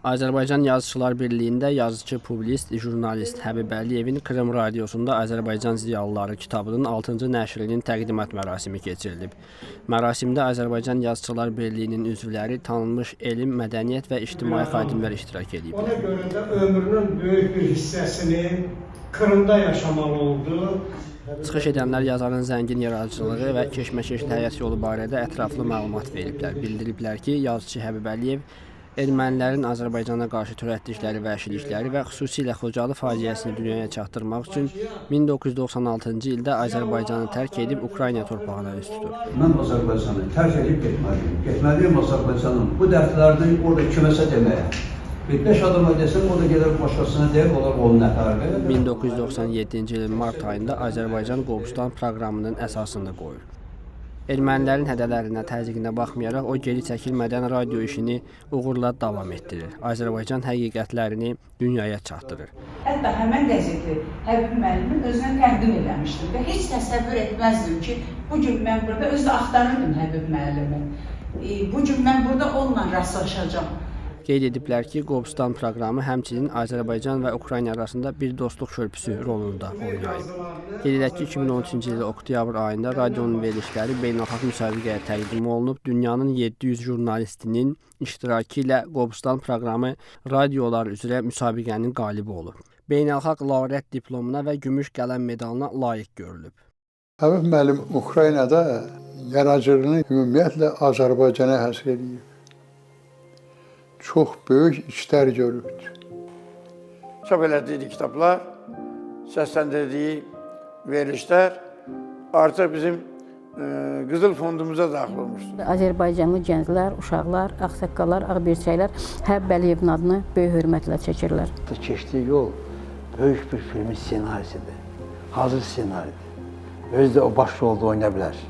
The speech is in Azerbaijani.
Azərbaycan Yazıçılar Birliyində yazıçı, publisist, jurnalist Həbib Əliyevin Krım Radiosunda Azərbaycan Ziyalıları kitabının 6-cı nəşrinin təqdimat mərasimi keçirilib. Mərasimdə Azərbaycan Yazıçılar Birliyinin üzvləri, tanınmış elm, mədəniyyət və ictimai xadimlər iştirak edib. Ona görə də ömrünün böyük bir hissəsini Krımda yaşamalı oldu. Çıxış edənlər yazarın zəngin yaradıcılığı və keşməkeşli həyat yolu barədə ətraflı məlumat veriblər. Bildiriblər ki, yazıçı Həbib Əliyev ermənilərin Azərbaycana qarşı törətdikləri vəhşilikləri və xüsusilə Xocalı faciəsini dünyaya çatdırmaq üçün 1996-cı ildə Azərbaycanı tərk edib Ukrayna torpağına üz tutur. Mən Azərbaycanı tərk edib getməliyim. Getməliyim Azərbaycanın bu dərdlərini orada kiməsə deməyə. 5 adama desəm, o da gələr başqasına deyir, olar onun nəfərli. 1997-ci ilin mart ayında Azərbaycan Qobustan proqramının əsasını qoyur. Ermənilərin hədələrinə, təzyiqinə baxmayaraq o geri çəkilmədən radio işini uğurla davam etdirir. Azərbaycan həqiqətlərini dünyaya çatdırır. Hətta həmən qəzeti Həbib müəllimin özünə təqdim eləmişdim və heç təsəvvür etməzdim ki, bugün mən burada özü axtarırdım Həbib müəllimi. Bugün mən burada onunla rastlaşacağam. Qeyd ediblər ki, Qobustan proqramı həmçinin Azərbaycan və Ukrayna arasında bir dostluq körpüsü rolunu da oynayıb. Qeyd edək ki, 2013-cü il oktyabr ayında radionun verilişləri beynəlxalq müsabiqəyə təqdim olunub. Dünyanın 700 jurnalistinin iştirakı ilə Qobustan proqramı radiolar üzrə müsabiqənin qalibi olub. Beynəlxalq laurət diplomuna və gümüş qələm medalına layiq görülüb. Həbib müəllim Ukraynada yaradıcılığını ümumiyyətlə Azərbaycana həsr edib. Çox böyük işlər görübdür. Çap elədiyi kitablar, səsləndirdiyi verilişlər artıq bizim Qızıl fondumuza daxil olmuşdur. Azərbaycanlı gənclər, uşaqlar, ağsaqqallar, ağbirçəklər Həbib Əliyevin adını böyük hörmətlə çəkirlər. Keçdiyi yol böyük bir filmin ssenarisidir. Hazır ssenaridir. Özü də o baş rolda oynaya bilər.